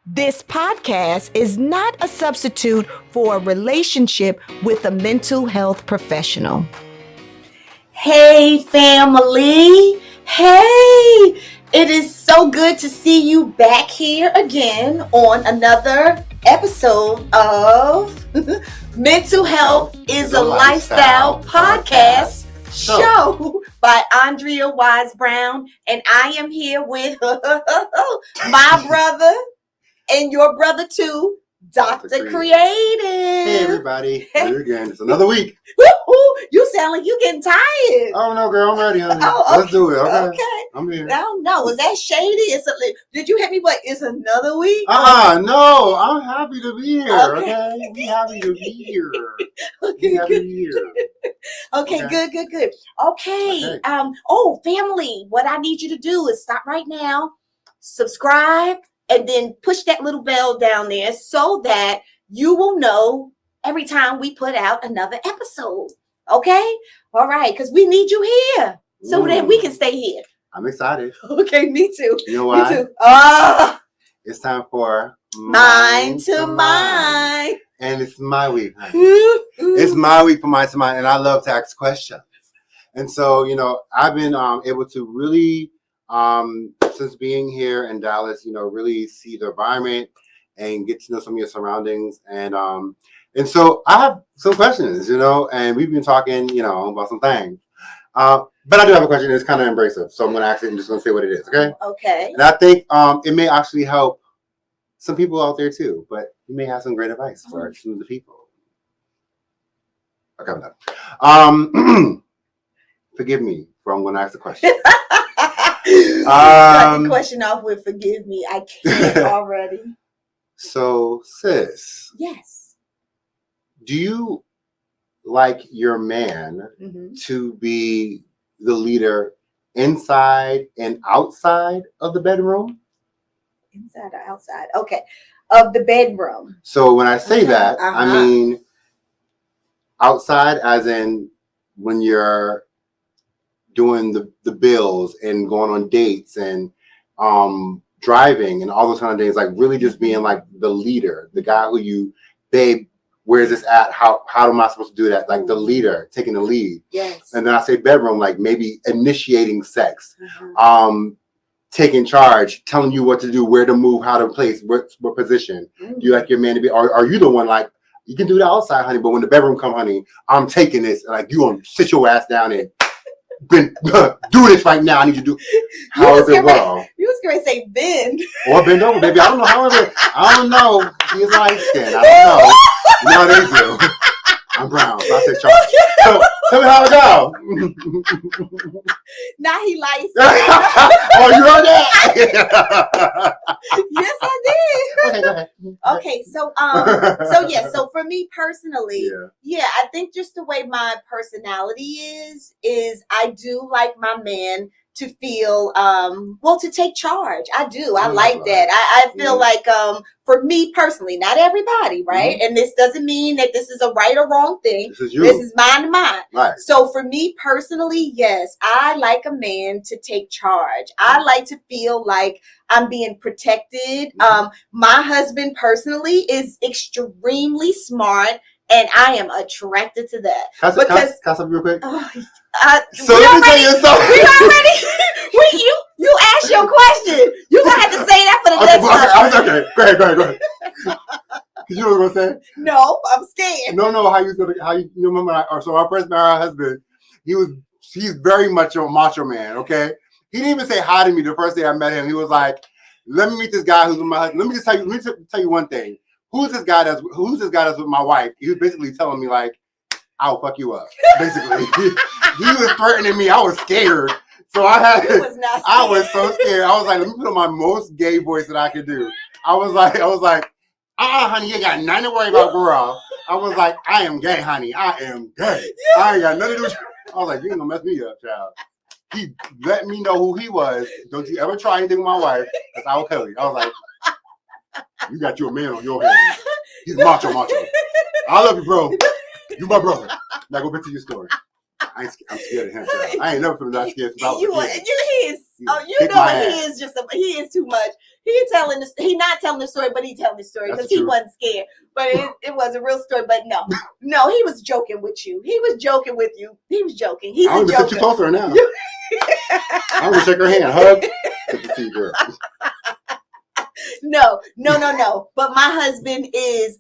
This podcast is not a substitute for a relationship with a mental health professional. Hey, family. Hey, it is so good to see you back here again on another episode of Mental Health is a Lifestyle podcast show by Andrea Wise-Brown. And I am here with my brother and your brother too, Dr. Kreative. Hey everybody, here again. It's another week. You sound like you getting tired. Oh no, girl, I'm ready, honey. Oh, okay. Let's do it. Okay. Okay. I'm here. I don't know. Was that shady? Did you hit me? But it's another week. No. I'm happy to be here. Okay. We happy to be here. Okay, We happy to be here. Okay, good. Okay. Family, what I need you to do is stop right now, subscribe, and then push that little bell down there so that you will know every time we put out another episode. Okay? All right, because we need you here so that we can stay here. I'm excited. Okay, me too. You know why? Me too. It's time for Mind to Mind. And it's my week, honey. It's my week for Mind to Mind, and I love to ask questions. And so, I've been able to really, since being here in Dallas, really see the environment and get to know some of your surroundings. And so I have some questions, and we've been talking, about some things. But I do have a question that's kind of abrasive. So I'm going to ask it and just going to say what it is, okay? Okay. And I think it may actually help some people out there too, but you may have some great advice for some of the people. Okay, I'm done. Forgive me for I'm going to ask the question. Start the question off with forgive me. I can't already. So, sis. Yes. Do you like your man to be the leader inside and outside of the bedroom? Inside or outside? Okay. Of the bedroom. So when I say that, I mean outside as in when you're doing the bills and going on dates and driving and all those kind of things, like really just being like the leader, the guy who you, babe, where's this at? How am I supposed to do that? Like the leader, taking the lead. Yes. And then I say bedroom, like maybe initiating sex, taking charge, telling you what to do, where to move, how to place, what position. Do you like your man to be? Or are you the one like, you can do that outside, honey, but when the bedroom come, honey, I'm taking this. Like you gonna sit your ass down and do this right now. I need you to do. However, well. You was going to say bend. Or bend over, baby. I don't know. However, I don't know. He's light skin. I don't know. No, they do. I'm brown, so I take charge. So tell me how it go. Now he likes. Oh, you heard that? Yes, I did. Okay, go ahead. Okay, so for me personally, I think just the way my personality is I do like my man to feel to take charge. I do. I like that. I feel like for me personally, not everybody, right? And this doesn't mean that this is a right or wrong thing. This is you. This is mine to mine. Right. So for me personally, yes, I like a man to take charge. I like to feel like I'm being protected. My husband personally is extremely smart. And I am attracted to that. Can I stop you real quick? So let me tell you something. We already, you asked your question. You're going to have to say that for the next time. Okay. Go ahead. You know what I'm saying? No, I'm scared. No, you remember, so our first married husband, he's very much a macho man, okay? He didn't even say hi to me the first day I met him. He was like, let me meet this guy who's with my husband. Let me tell you one thing. Who's this guy that's with my wife? He was basically telling me like, I'll fuck you up. Basically, he was threatening me. I was scared, so I was so scared. I was like, let me put on my most gay voice that I could do. I was like, honey, you ain't got nothing to worry about, girl. I was like, I am gay, honey. I am gay. I ain't got nothing to do with you. I was like, you ain't gonna mess me up, child. He let me know who he was. Don't you ever try anything with my wife, because I will kill you. I was like, you got you a man on your hands. He's macho. I love you, bro. You my brother. Now go back to your story. I'm scared of him. Child. I ain't never been that scared. He is Oh, you know he is he is too much. He not telling the story, but he telling the story because he wasn't scared. But it was a real story. But no, he was joking with you. He was joking with you. He was joking. He's I a want to joker. sit you closer now. I want to shake her hand, hug. Good to see you, girl. No. But my husband is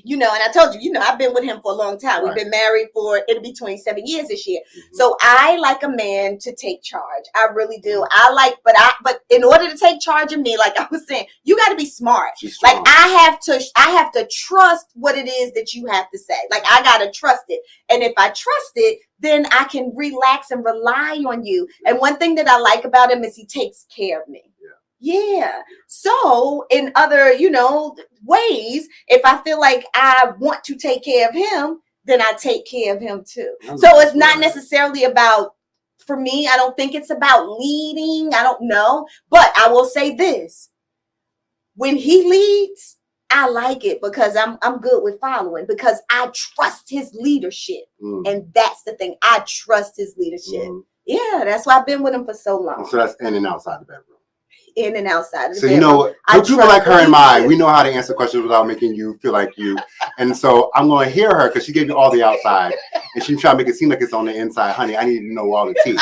and I told you, I've been with him for a long time. Right. We've been married it'll be 27 years this year. Mm-hmm. So I like a man to take charge. I really do. But in order to take charge of me, like I was saying, you got to be smart. Like I have to trust what it is that you have to say. Like I got to trust it. And if I trust it, then I can relax and rely on you. And one thing that I like about him is he takes care of me. Yeah. So in other, ways, if I feel like I want to take care of him, then I take care of him too. So it's not necessarily about, for me, I don't think it's about leading. I don't know. But I will say this. When he leads, I like it because I'm good with following because I trust his leadership. And that's the thing. I trust his leadership. Yeah, that's why I've been with him for so long. So that's in and outside the bedroom. In and outside of the bedroom. So people like her and mine, we know how to answer questions without making you feel like you. And so I'm going to hear her because she gave you all the outside. And she's trying to make it seem like it's on the inside. Honey, I need to know all the tea.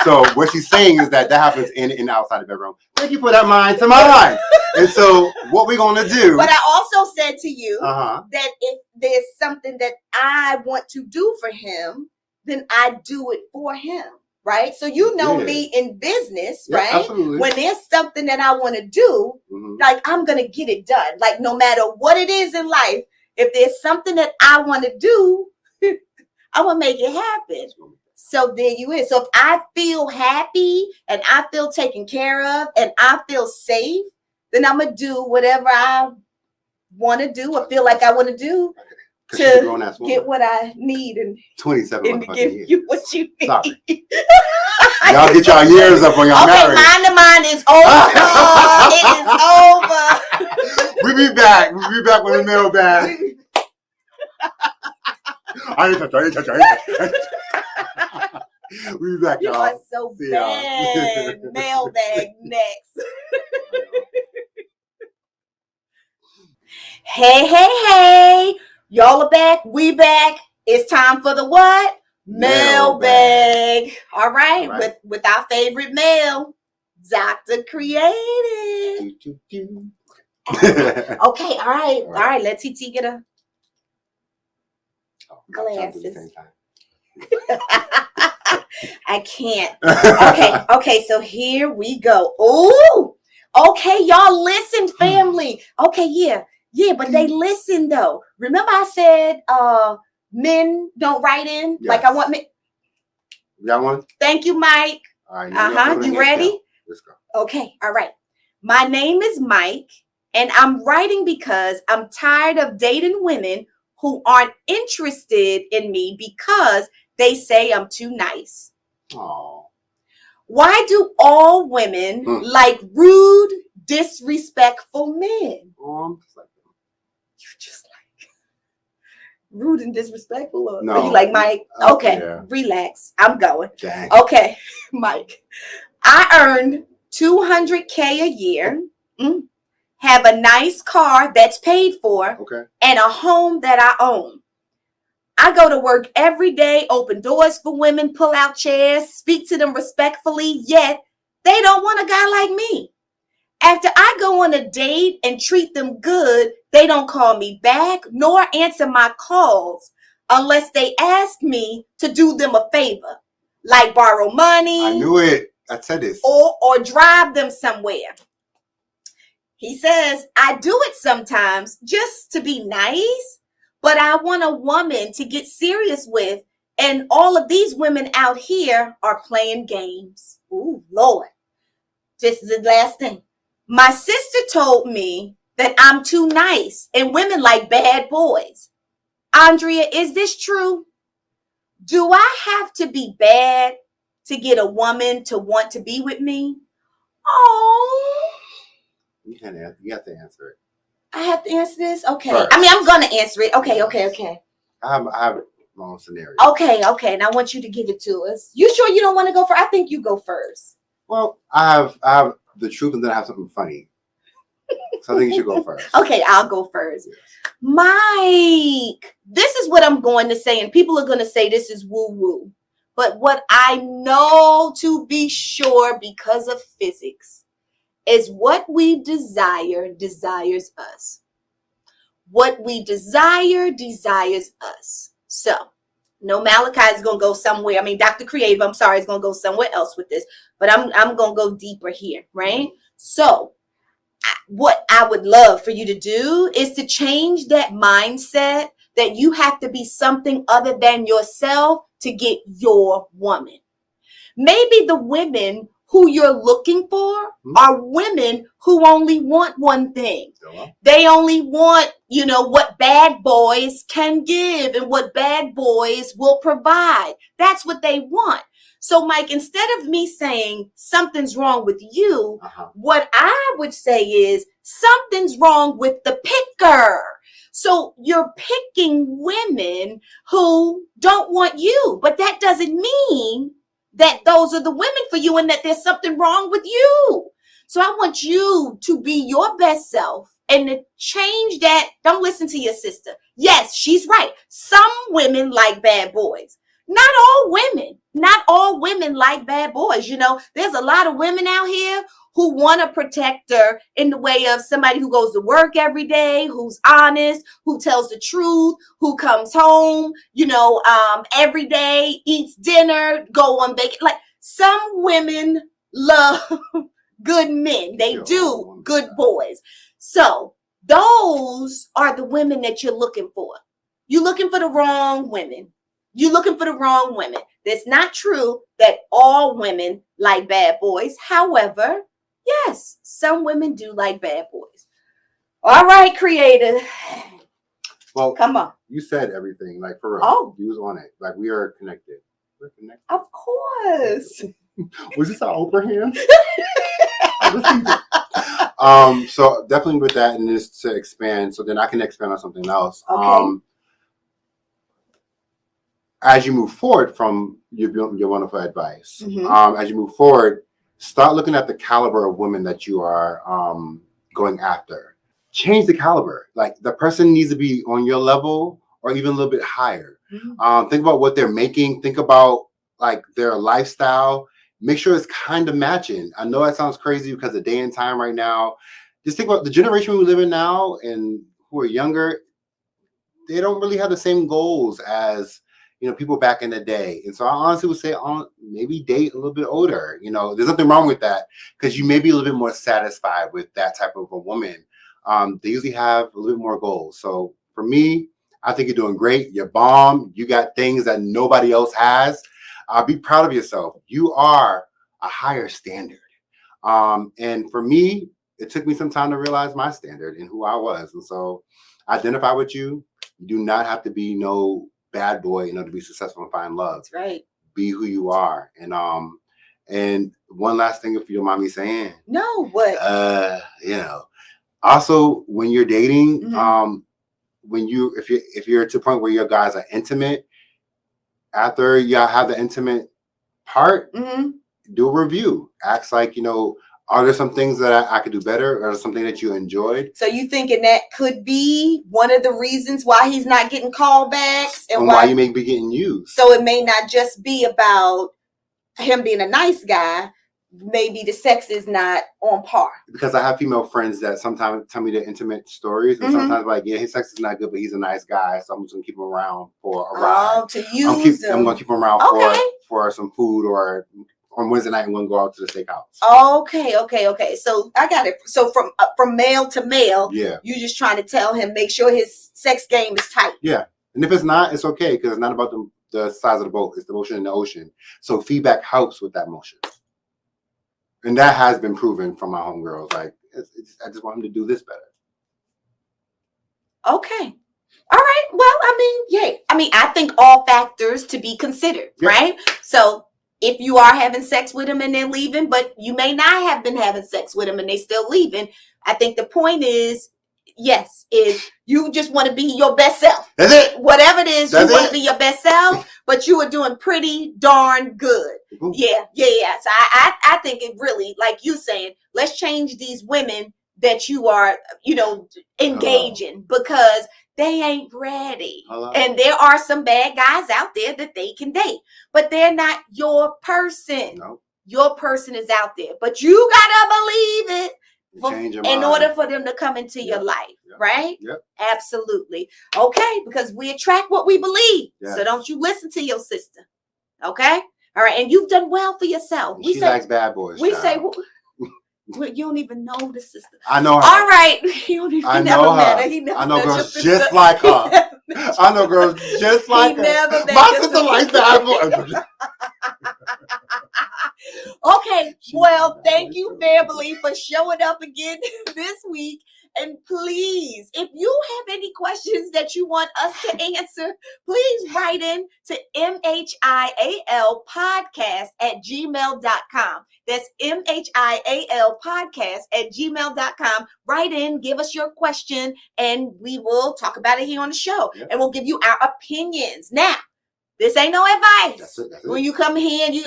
So what she's saying is that happens in and outside the bedroom. Thank you for that mind to mine. And so what we're going to do. But I also said to you that if there's something that I want to do for him, then I do it for him. Right. So me in business, right? Absolutely. When there's something that I want to do, like I'm going to get it done. Like no matter what it is in life, if there's something that I want to do, I want to make it happen. So there you is. So if I feel happy and I feel taken care of and I feel safe, then I'm going to do whatever I want to do or feel like I want to do. To get what I need and 27 and to give you what you need. Sorry. Y'all get y'all years up when y'all married. Okay, mine is over. It is over. We'll be back. We'll be back with the mailbag. I ain't touch her. We'll be back, y'all. You are so bad. Mailbag next. Hey. Y'all are back. We back. It's time for the what? Mailbag. All right. With our favorite mail, Dr. Kreative. Okay. All right. Let TT get a glasses. I can't. Okay. So here we go. Oh, okay. Y'all listen, family. Okay. Yeah, but they listen though. Remember I said men don't write in? Yes. Like I want men. Got one? Thank you, Mike. All right. You ready? Down. Let's go. Okay, all right. My name is Mike, and I'm writing because I'm tired of dating women who aren't interested in me because they say I'm too nice. Aww. Why do all women like rude, disrespectful men? I'm just like just like rude and disrespectful? Or no. Are you like Mike? Okay, Relax. I'm going. Dang. Okay, Mike. I earn $200K a year, have a nice car that's paid for, and a home that I own. I go to work every day, open doors for women, pull out chairs, speak to them respectfully, yet they don't want a guy like me. After I go on a date and treat them good, they don't call me back nor answer my calls unless they ask me to do them a favor, like borrow money. I knew it. I said this. Or drive them somewhere. He says, I do it sometimes just to be nice, but I want a woman to get serious with, and all of these women out here are playing games. Ooh, Lord. This is the last thing. My sister told me that I'm too nice and women like bad boys. Andrea, is this true? Do I have to be bad to get a woman to want to be with me? Oh. You have to answer it. I have to answer this? Okay. First. I mean, I'm going to answer it. Okay. I have long scenario. Okay, and I want you to give it to us. You sure you don't want to go first? I think you go first. Well, I have the truth, and then I have something funny. So I think you should go first. Okay, I'll go first. Yes. Mike, this is what I'm going to say, and people are going to say this is woo-woo. But what I know to be sure because of physics is what we desire desires us. What we desire desires us. So, no, Malachi is going to go somewhere. I mean, Dr. Kreative, I'm sorry, is going to go somewhere else with this. But I'm going to go deeper here, right? So, what I would love for you to do is to change that mindset that you have to be something other than yourself to get your woman. Maybe the women who you're looking for are women who only want one thing. They only want, what bad boys can give and what bad boys will provide. That's what they want. So, Mike, instead of me saying something's wrong with you, what I would say is something's wrong with the picker. So you're picking women who don't want you, but that doesn't mean that those are the women for you and that there's something wrong with you. So I want you to be your best self and to change that. Don't listen to your sister. Yes, she's right. Some women like bad boys. Not all women like bad boys. There's a lot of women out here who want a protector in the way of somebody who goes to work every day, who's honest, who tells the truth, who comes home, every day, eats dinner, go on vacation. Like, some women love good men. They do, good boys. So those are the women that you're looking for. You're looking for the wrong women. It's not true that all women like bad boys. However, yes, some women do like bad boys. All right, Kreative. Well, come on. You said everything, like, for real. Oh. You was on it. Like, we are connected. We're connected. Of course. Was this our Oprah hand? So definitely with that, and just to expand, so then I can expand on something else. Okay. As you move forward from your wonderful advice, as you move forward, start looking at the caliber of women that you are going after. Change the caliber. Like, the person needs to be on your level or even a little bit higher. Think about what they're making. Think about like their lifestyle. Make sure it's kind of matching. I know that sounds crazy because the day and time right now. Just think about the generation we live in now and who are younger. They don't really have the same goals as people back in the day. And so I honestly would say maybe date a little bit older. There's nothing wrong with that because you may be a little bit more satisfied with that type of a woman. They usually have a little bit more goals. So for me, I think you're doing great. You're bomb. You got things that nobody else has. Be proud of yourself. You are a higher standard. And for me, it took me some time to realize my standard and who I was. And so identify with you. You do not have to be no bad boy in order to be successful and find love. That's right. Be who you are. And one last thing, if you don't mind me saying. No, what? Also when you're dating, if you're to the point where your guys are intimate, after you have the intimate part, do a review. Ask are there some things that I could do better, or something that you enjoyed? So you thinking that could be one of the reasons why he's not getting callbacks and why you may be getting used. So it may not just be about him being a nice guy. Maybe the sex is not on par. Because I have female friends that sometimes tell me their intimate stories, and sometimes like, yeah, his sex is not good, but he's a nice guy, so I'm just gonna keep him around for a ride. To use him. I'm gonna keep him around for some food, or on Wednesday night I'm gonna go out to the steakhouse. Okay. So I got it. So from male to male, yeah, you're just trying to tell him, make sure his sex game is tight. Yeah, and if it's not, it's okay, because it's not about the size of the boat; it's the motion in the ocean. So feedback helps with that motion. And that has been proven from my homegirls. Like, I just want him to do this better. Okay. All right. Well, I think all factors to be considered, right? So if you are having sex with them and they're leaving, but you may not have been having sex with them and they still leaving, I think the point is is you just want to be your best self. That's it. Whatever it is, That's you want it. to be your best self, but you are doing pretty darn good. Ooh. Yeah. So I think it really, like you saying, let's change these women that you are, engaging because they ain't ready. Hello. And there are some bad guys out there that they can date, but they're not your person. No. Your person is out there, but you gotta believe it Change your in mind. order for them to come into your life, right? Yep. Absolutely. Okay, because we attract what we believe. Yes. So don't you listen to your sister. Okay? All right, and you've done well for yourself. She likes bad boys. We child. say, well, you don't even know the sister. I know her. All right. You don't even, I never know met her. her. He never I know met your girls sister. just like her. I know girls just like her. Never met My your sister likes bad boys. Okay, well, thank you, family, for showing up again this week. And please, if you have any questions that you want us to answer, please write in to mhialpodcast@gmail.com. That's mhialpodcast@gmail.com. Write in, give us your question, and we will talk about it here on the show. Yep. And we'll give you our opinions. Now, this ain't no advice. That's it. When you come here and you,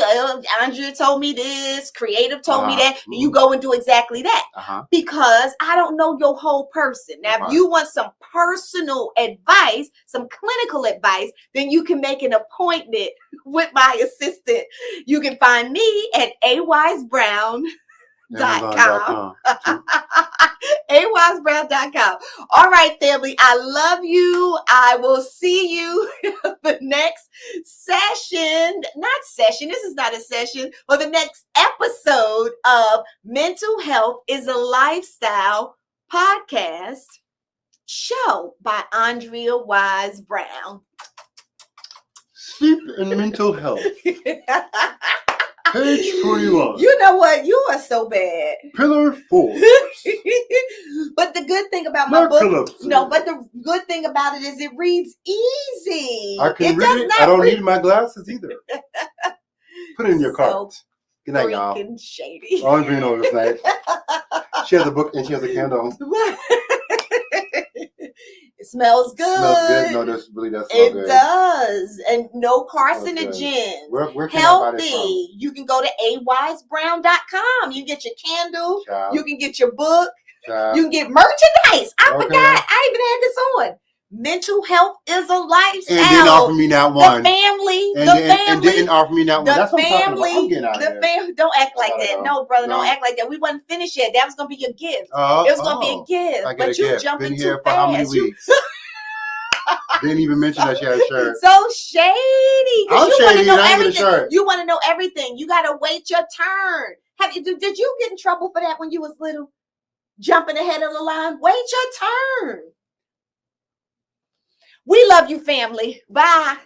Andrea told me this, Kreative told me that, and you Mhm. go and do exactly that. Because I don't know your whole person. Now, if you want some personal advice, some clinical advice, then you can make an appointment with my assistant. You can find me at awisebrown.com. awisebrown.com. All right, family. I love you. I will see you the next session. Not session. This is not a session. Or the next episode of Mental Health is a Lifestyle podcast show by Andrea Wise-Brown. Sleep and mental health. Page 41. You know what? You are so bad. Pillar 4. But the good thing about my book, Narcolepsy. but the good thing about it is it reads easy. I can read does it. not I don't read need my glasses either. Put it in your cart. Good night, y'all. freaking shady. Andrea knows this night. She has a book and she has a candle. It smells good. Smells good. No, this really does smell good. It does. And no carcinogens. Where can I buy this from? Healthy. You can go to awisebrown.com. You can get your candle. Child. You can get your book. Child. You can get merchandise. I Okay. forgot. I even had this on. Mental health is a lifestyle. And didn't offer me that one. The family. And didn't offer me that one. That's what I'm talking about. I'm getting out of here. Don't act like that. go. No, brother, No. Don't act like that. We wasn't finished yet. That was going to be your gift. It was going to be a gift. I get But a you gift. jumping Been too here for how many fast. weeks? Didn't even mention that she had a shirt. So shady. I'm You want to shady know and I ain't get a everything. shirt. You want to know everything. You got to wait your turn. Did you get in trouble for that when you was little? Jumping ahead of the line? Wait your turn. We love you, family. Bye.